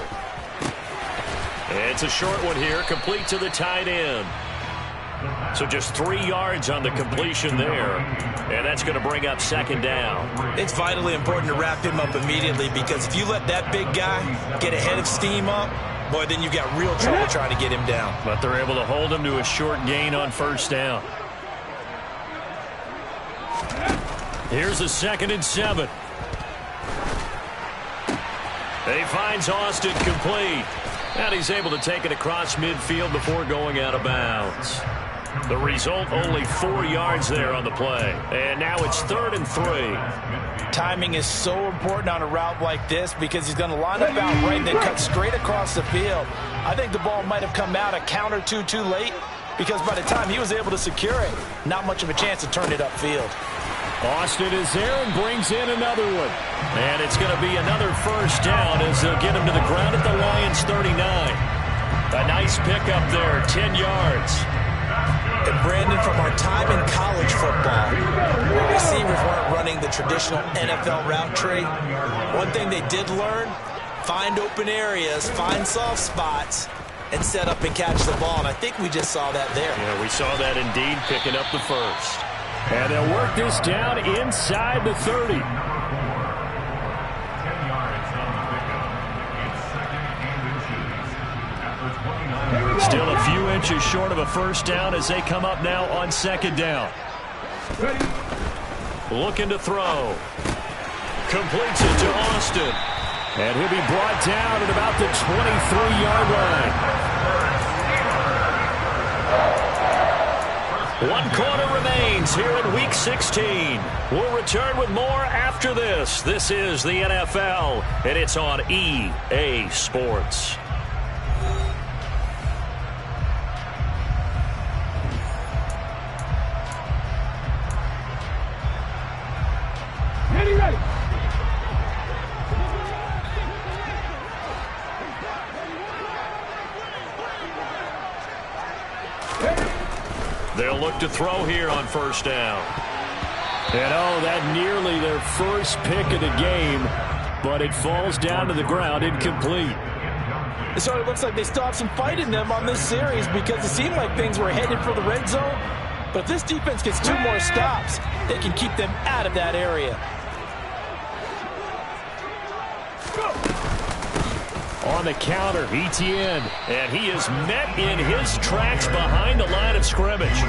S1: It's a short one here, complete to the tight end. So just 3 yards on the completion there. And that's going to bring up 2nd down.
S2: It's vitally important to wrap him up immediately, because if you let that big guy get ahead of steam up, boy, then you've got real trouble trying to get him down.
S1: But they're able to hold him to a short gain on 1st down. Here's a 2nd and 7. He finds Austin complete. And he's able to take it across midfield before going out of bounds. The result, only 4 yards there on the play. And now it's 3rd and 3.
S2: Timing is so important on a route like this, because he's going to line up out right and then cut straight across the field. I think the ball might have come out a count or two too late, because by the time he was able to secure it, not much of a chance to turn it upfield.
S5: Austin is there and brings in another one. And it's going to be another 1st down as they'll get him to the ground at the Lions 39. A nice pickup there, 10 yards.
S2: And Brandon, from our time in college football, where receivers weren't running the traditional NFL route tree, one thing they did learn, find open areas, find soft spots, and set up and catch the ball. And I think we just saw that there.
S1: Yeah, we saw that indeed, picking up the 1st.
S5: And they'll work this down inside the 30.
S4: 10 yards on the pickup. It's 2nd and inches. After 29.
S5: Still a few inches short of a 1st down as they come up now on 2nd down.
S1: Looking to throw. Completes it to Austin.
S5: And he'll be brought down at about the 23-yard line.
S1: 1 quarter remains here in Week 16. We'll return with more after this. This is the NFL, and it's on EA Sports.
S3: Ready.
S1: They'll look to throw here on 1st down.
S5: And that nearly their first pick of the game, but it falls down to the ground incomplete.
S2: So it looks like they still have some fight in them on this series, because it seemed like things were headed for the red zone. But if this defense gets 2 more stops, they can keep them out of that area.
S5: On the counter, Etienne.
S1: And he is met in his tracks behind the line of scrimmage.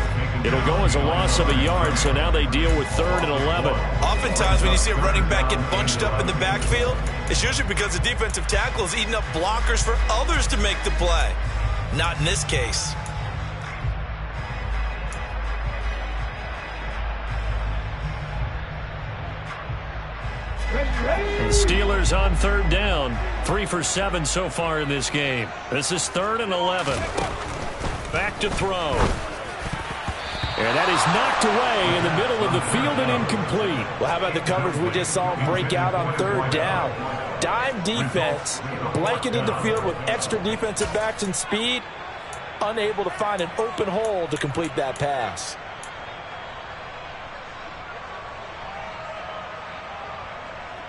S1: It'll go as a loss of a yard, so now they deal with 3rd and 11.
S2: Oftentimes when you see a running back get bunched up in the backfield, it's usually because the defensive tackle is eating up blockers for others to make the play. Not in this case.
S1: The Steelers on 3rd down. 3 for 7 so far in this game. This is 3rd and 11. Back to throw.
S5: And that is knocked away in the middle of the field and incomplete.
S2: Well, how about the coverage we just saw break out on 3rd down? Dime defense, blanketed the field with extra defensive backs and speed, unable to find an open hole to complete that pass.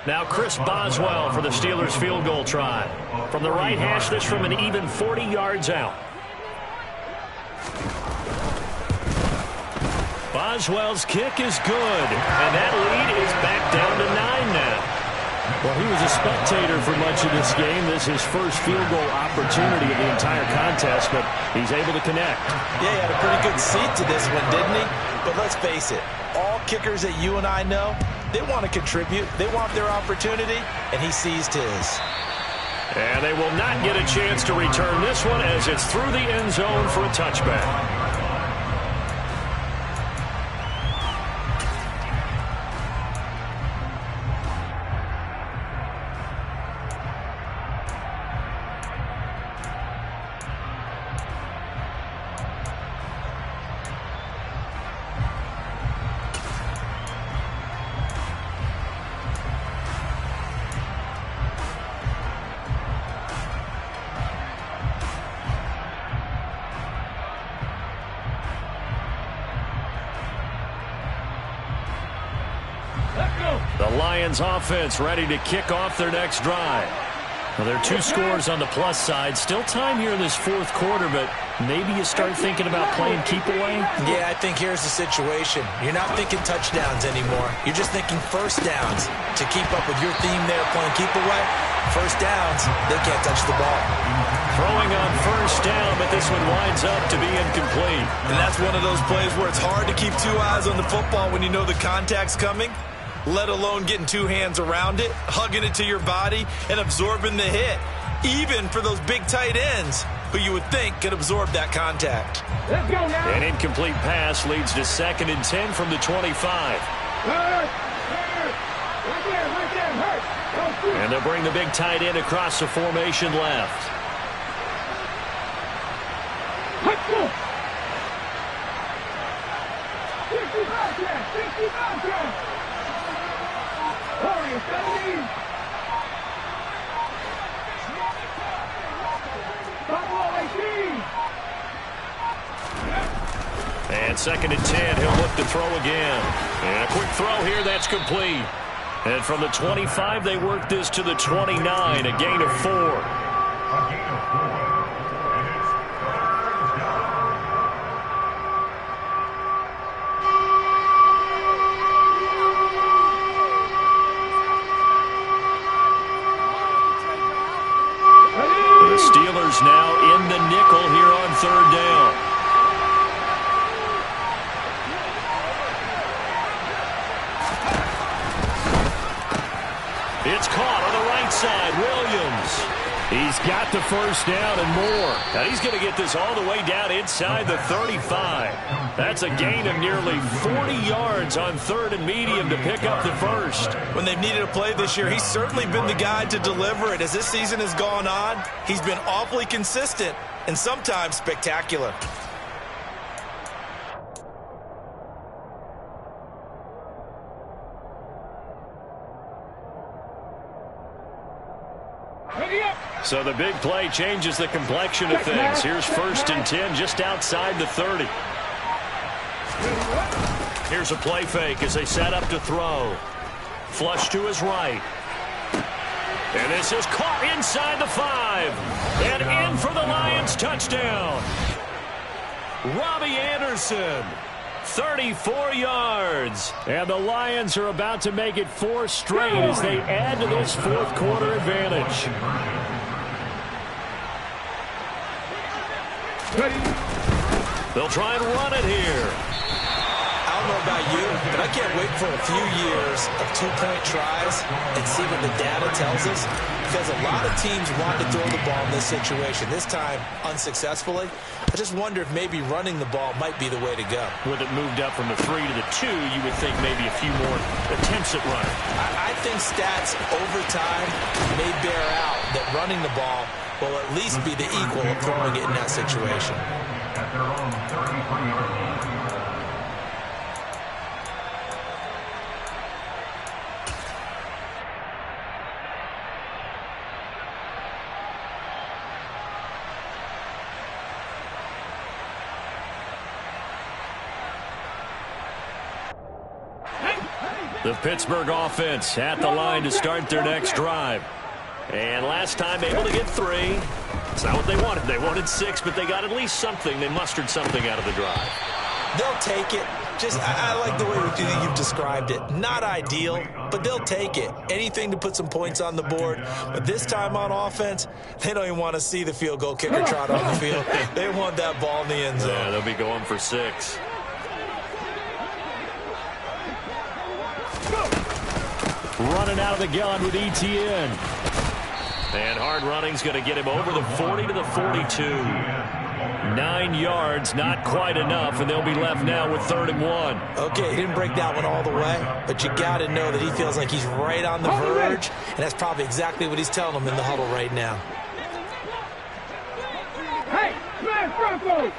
S1: Now Chris Boswell for the Steelers field goal try. From the right hash, this from an even 40 yards out. Boswell's kick is good, and that lead is back down to 9 now.
S5: Well, he was a spectator for much of this game. This is his first field goal opportunity of the entire contest, but he's able to connect.
S2: Yeah, he had a pretty good seat to this one, didn't he? But let's face it, all kickers that you and I know, they want to contribute. They want their opportunity, and he seized his.
S1: And they will not get a chance to return this one as it's through the end zone for a touchback. Lions offense ready to kick off their next drive. Well, there are 2 scores on the plus side. Still time here in this fourth quarter, but maybe you start thinking about playing keep away?
S2: Yeah, I think here's the situation. You're not thinking touchdowns anymore. You're just thinking first downs. To keep up with your theme there, playing keep away, first downs, they can't touch the ball.
S1: Throwing on first down, but this one winds up to be incomplete.
S2: And that's one of those plays where it's hard to keep 2 eyes on the football when you know the contact's coming, let alone getting 2 hands around it, hugging it to your body, and absorbing the hit, even for those big tight ends who you would think could absorb that contact.
S3: Let's go now.
S1: An incomplete pass leads to 2nd and 10 from the 25.
S3: Hurt. Right there, hurt.
S1: And they'll bring the big tight end across the formation left.
S3: Let's go. 65 catch, 65 catch. Warriors, 17. Buffalo 18.
S1: And 2nd and 10, he'll look to throw again. And a quick throw here, that's complete. And from the 25, they work this to the 29, a gain of 4.
S4: A gain of 4. And it's 3rd down.
S1: The Steelers now in the nickel here on 3rd down. It's caught on the right side. Williams. He's got the first down and more. Now he's going to get this all the way down inside the 35. That's a gain of nearly 40 yards on 3rd and medium to pick up the first.
S2: When they've needed a play this year, he's certainly been the guy to deliver it. As this season has gone on, he's been awfully consistent and sometimes spectacular.
S1: So the big play changes the complexion of things. Here's 1st and 10 just outside the 30. Here's a play fake as they set up to throw. Flush to his right. And this is caught inside the 5. And in for the Lions touchdown. Robbie Anderson. 34 yards. And the Lions are about to make it 4 straight as they add to this fourth quarter advantage. They'll try and run it here.
S2: I don't know about you, but I can't wait for a few years of 2-point tries and see what the data tells us, because a lot of teams want to throw the ball in this situation. This time, unsuccessfully. I just wonder if maybe running the ball might be the way to go.
S1: With it moved up from the 3 to the 2, you would think maybe a few more attempts at running.
S2: I think stats over time may bear out that running the ball will at least be the equal of throwing it in that situation.
S4: At their own 33-yard line.
S1: The Pittsburgh offense at the line to start their next drive. And last time able to get 3. It's not what they wanted. They wanted 6, but they got at least something. They mustered something out of the drive.
S2: They'll take it. I like the way you've described it. Not ideal, but they'll take it. Anything to put some points on the board. But this time on offense, they don't even want to see the field goal kicker trot on the field. They want that ball in the end zone.
S1: Yeah, they'll be going for 6. Running out of the gun with ETN. And hard running's going to get him over the 40 to the 42. 9 yards, not quite enough, and they'll be left now with 3rd and 1.
S2: Okay, he didn't break that one all the way, but you got to know that he feels like he's right on the verge, and that's probably exactly what he's telling them in the huddle right now.
S3: Hey, smash Bronco!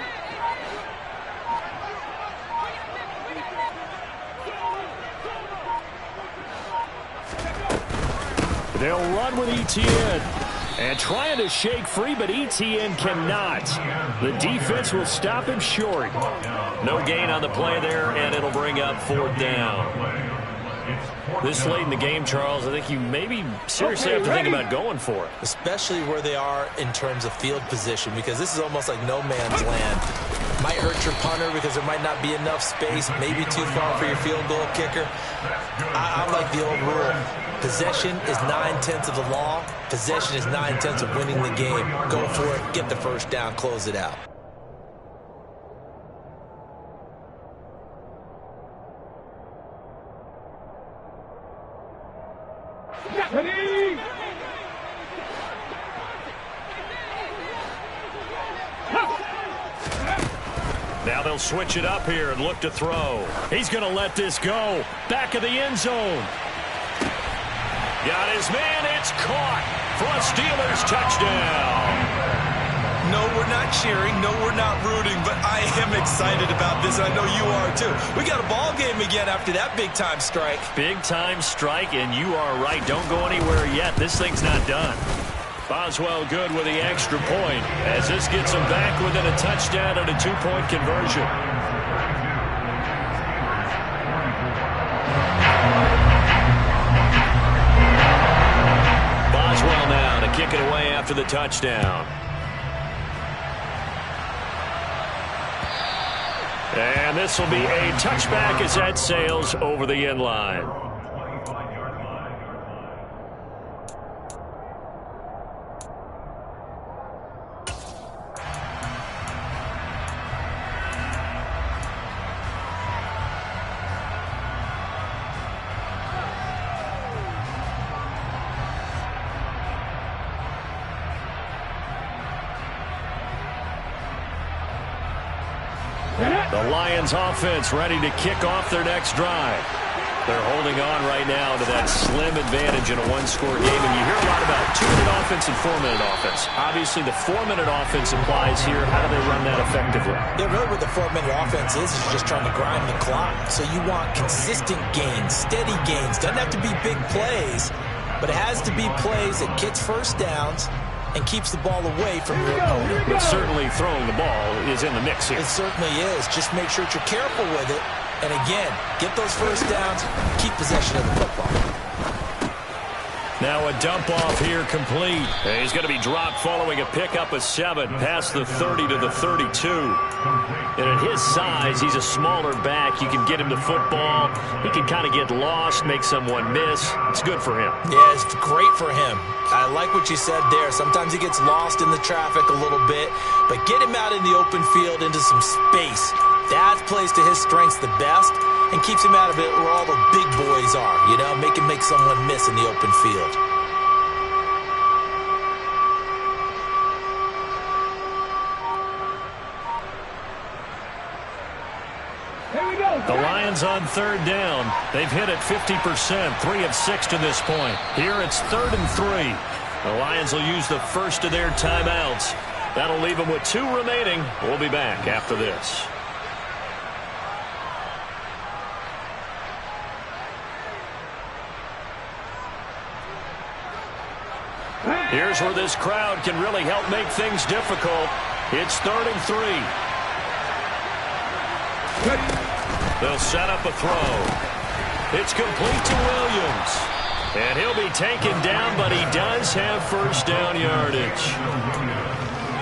S1: They'll run with ETN. And trying to shake free, but ETN cannot. The defense will stop him short. No gain on the play there, and it'll bring up 4th down.
S4: It's
S1: This late in the game, Charles, I think you maybe seriously have to think about going for it.
S2: Especially where they are in terms of field position, because this is almost like no man's land. Might hurt your punter because there might not be enough space, maybe too far for your field goal kicker. I like the old rule. Possession is 9/10 of the law. Possession is 9/10 of winning the game. Go for it, get the first down, close it out.
S1: Now they'll switch it up here and look to throw. He's going to let this go. Back of the end zone. Got his man. It's caught for a Steelers touchdown.
S2: No, we're not cheering. No, we're not rooting. But I am excited about this, and I know you are too. We got a ball game again after that big-time strike.
S1: Big-time strike, and you are right. Don't go anywhere yet. This thing's not done. Boswell good with the extra point as this gets him back within a touchdown and a two-point conversion. Boswell now to kick it away after the touchdown. And this will be a touchback as that sails over the end line. The Lions offense ready to kick off their next drive. They're holding on right now to that slim advantage in a one-score game. And you hear a lot about 2-minute offense and 4-minute offense. Obviously, the 4-minute offense applies here. How do they run that effectively?
S2: Yeah, really what the 4-minute offense is just trying to grind the clock. So you want consistent gains, steady gains. Doesn't have to be big plays, but it has to be plays that gets first downs and keeps the ball away from your opponent.
S1: But certainly throwing the ball is in the mix here.
S2: It certainly is. Just make sure that you're careful with it. And again, get those first downs, keep possession of the football.
S1: Now a dump off here complete. And he's going to be dropped following a pickup of 7 past the 30 to the 32. And at his size, he's a smaller back. You can get him the football. He can kind of get lost, make someone miss. It's good for him.
S2: Yeah, it's great for him. I like what you said there. Sometimes he gets lost in the traffic a little bit, but get him out in the open field into some space. That plays to his strengths the best and keeps him out of it where all the big boys are, you know, make him make someone miss in the open field.
S1: The Lions on 3rd down. They've hit it 50%, 3 of 6 to this point. Here it's 3rd and 3. The Lions will use the first of their timeouts. That'll leave them with 2 remaining. We'll be back after this. Here's where this crowd can really help make things difficult. It's 3rd and 3. They'll set up a throw. It's complete to Williams. And he'll be taken down, but he does have first down yardage.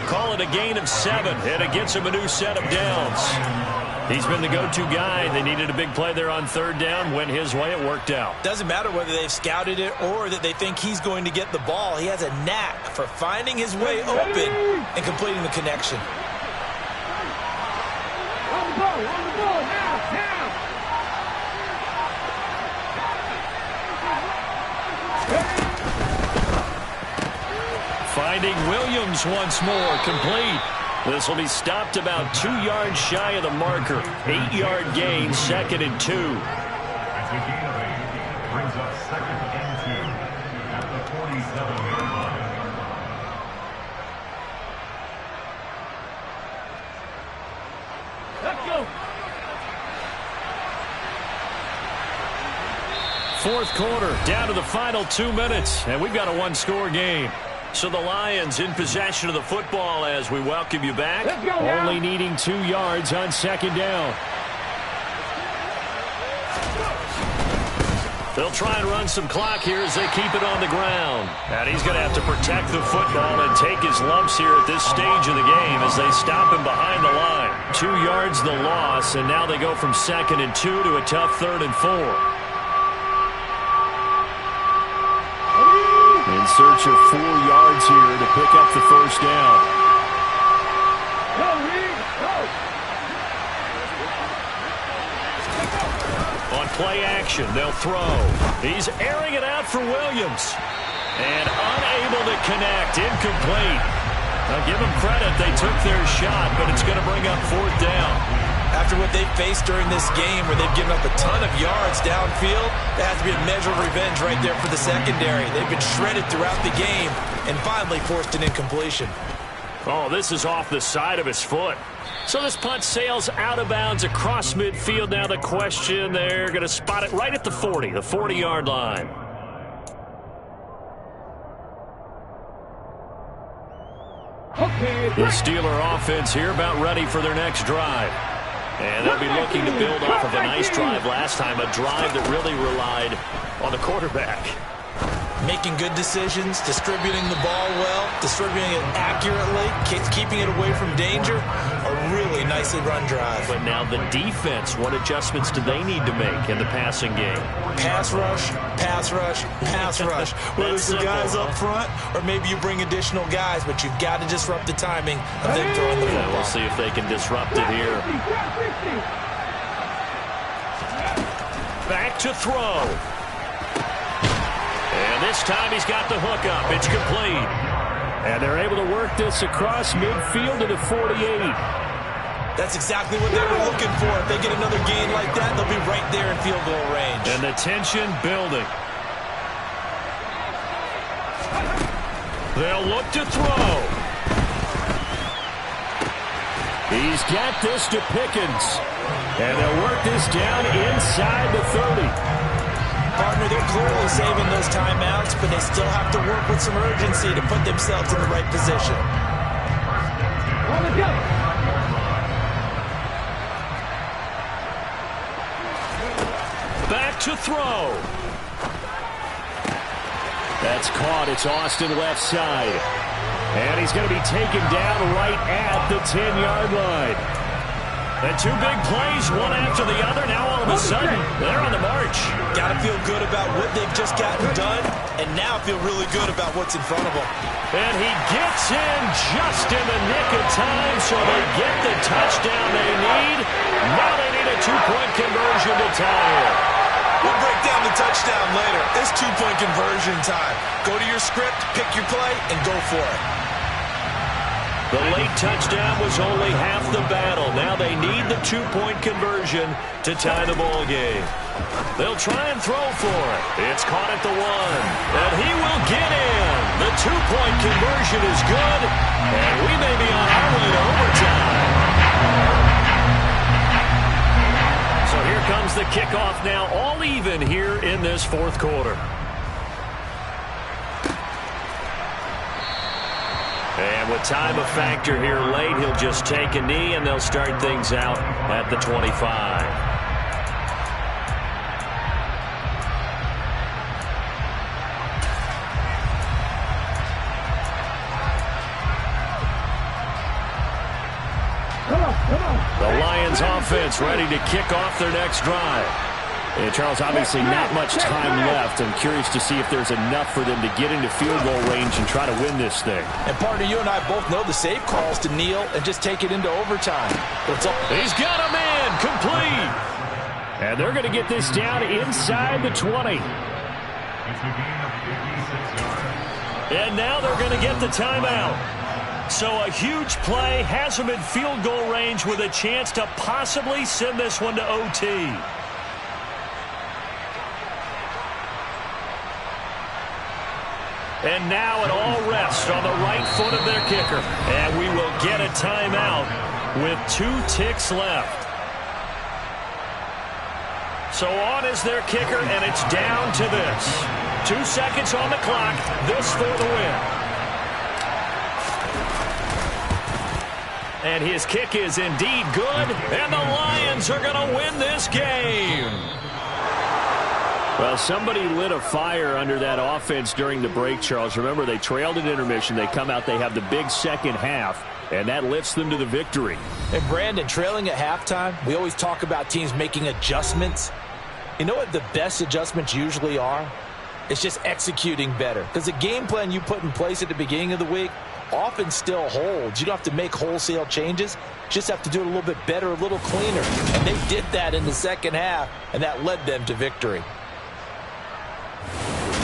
S1: Call it a gain of 7, and it gets him a new set of downs. He's been the go-to guy. They needed a big play there on 3rd down. Went his way. It worked out.
S2: Doesn't matter whether they've scouted it or that they think he's going to get the ball. He has a knack for finding his way open and completing the connection.
S3: On the ball, now.
S1: Finding Williams once more, complete. This will be stopped about 2 yards shy of the marker. 8-yard gain, 2nd and 2.
S4: That's a gain of 8. Brings up 2nd and 2 at the 47-yard line.
S3: Let's go.
S1: 4th quarter, down to the final 2 minutes, and we've got a one-score game. So the Lions in possession of the football as we welcome you back.
S5: Only needing 2 yards on 2nd down.
S1: They'll try and run some clock here as they keep it on the ground. And he's going to have to protect the football and take his lumps here at this stage of the game as they stop him behind the line. 2 yards the loss, and now they go from 2nd and 2 to a tough 3rd and 4.
S5: In search of 4 yards here to pick up the first down.
S3: Go, Reed, go.
S1: On play action, they'll throw. He's airing it out for Williams. And unable to connect, incomplete. Now give them credit, they took their shot, but it's going to bring up 4th down.
S2: After what they faced during this game where they've given up a ton of yards downfield, there has to be a measure of revenge right there for the secondary. They've been shredded throughout the game and finally forced an incompletion.
S1: Oh, this is off the side of his foot. So this punt sails out of bounds across midfield. Now the question, they're going to spot it right at the 40, the 40-yard line.
S3: Okay.
S1: The Steeler offense here about ready for their next drive. And they'll be looking to build off of a nice drive last time, a drive that really relied on the quarterback.
S2: Making good decisions, distributing the ball well, distributing it accurately, keeping it away from danger. A really nicely run drive.
S1: But now the defense, what adjustments do they need to make in the passing game?
S2: Pass rush, pass rush, pass rush. Whether it's the guys up front or maybe you bring additional guys, but you've got to disrupt the timing of them throwing the football.
S1: We'll see if they can disrupt it here. Back to throw. And this time he's got the hook up. It's complete.
S5: And they're able to work this across midfield to the 48.
S2: That's exactly what they were looking for. If they get another gain like that, they'll be right there in field goal range.
S1: And the tension building. They'll look to throw.
S5: He's got this to Pickens. And they'll work this down inside the 30.
S2: Partner, they're clearly saving those timeouts, but they still have to work with some urgency to put themselves in the right position.
S3: On the go.
S1: Back to throw.
S5: That's caught. It's Austin left side. And he's going to be taken down right at the 10-yard line.
S1: And 2 big plays, one after the other. Now all of a sudden, they're on the march.
S2: Got to feel good about what they've just gotten done, and now feel really good about what's in front of them.
S1: And he gets in just in the nick of time, so they get the touchdown they need. Now they need a 2-point conversion to tie it.
S2: We'll break down the touchdown later. It's 2-point conversion time. Go to your script, pick your play, and go for it.
S1: The late touchdown was only half the battle. Now they need the 2-point conversion to tie the ball game. They'll try and throw for it. It's caught at the 1. And he will get in. The 2-point conversion is good. And we may be on our way to overtime. So here comes the kickoff now, all even here in this 4th quarter. And with time a factor here late, he'll just take a knee, and they'll start things out at the 25. The Lions offense ready to kick off their next drive.
S5: And Charles, obviously not much time left. I'm curious to see if there's enough for them to get into field goal range and try to win this thing.
S2: And partner, you and I both know the save calls to kneel and just take it into overtime. But it's all
S1: He's got a man complete.
S5: And they're going to get this down inside the 20.
S4: It's a gain of 56 yards.
S1: And now they're going to get the timeout. So a huge play has them in field goal range with a chance to possibly send this one to OT. And now it all rests on the right foot of their kicker. And we will get a timeout with 2 ticks left. So on is their kicker, and it's down to this. 2 seconds on the clock. This for the win. And his kick is indeed good, and the Lions are going to win this game.
S5: Well, somebody lit a fire under that offense during the break, Charles. Remember, they trailed at intermission. They come out, they have the big second half, and that lifts them to the victory.
S2: And, Brandon, trailing at halftime, we always talk about teams making adjustments. You know what the best adjustments usually are? It's just executing better. Because the game plan you put in place at the beginning of the week often still holds. You don't have to make wholesale changes. Just have to do it a little bit better, a little cleaner. And they did that in the second half, and that led them to victory.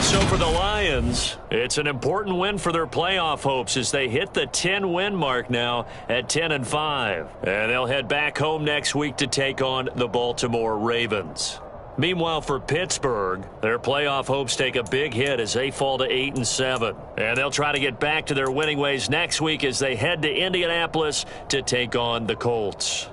S1: So for the Lions, it's an important win for their playoff hopes as they hit the 10-win mark now at 10-5. And they'll head back home next week to take on the Baltimore Ravens. Meanwhile, for Pittsburgh, their playoff hopes take a big hit as they fall to 8-7. And they'll try to get back to their winning ways next week as they head to Indianapolis to take on the Colts.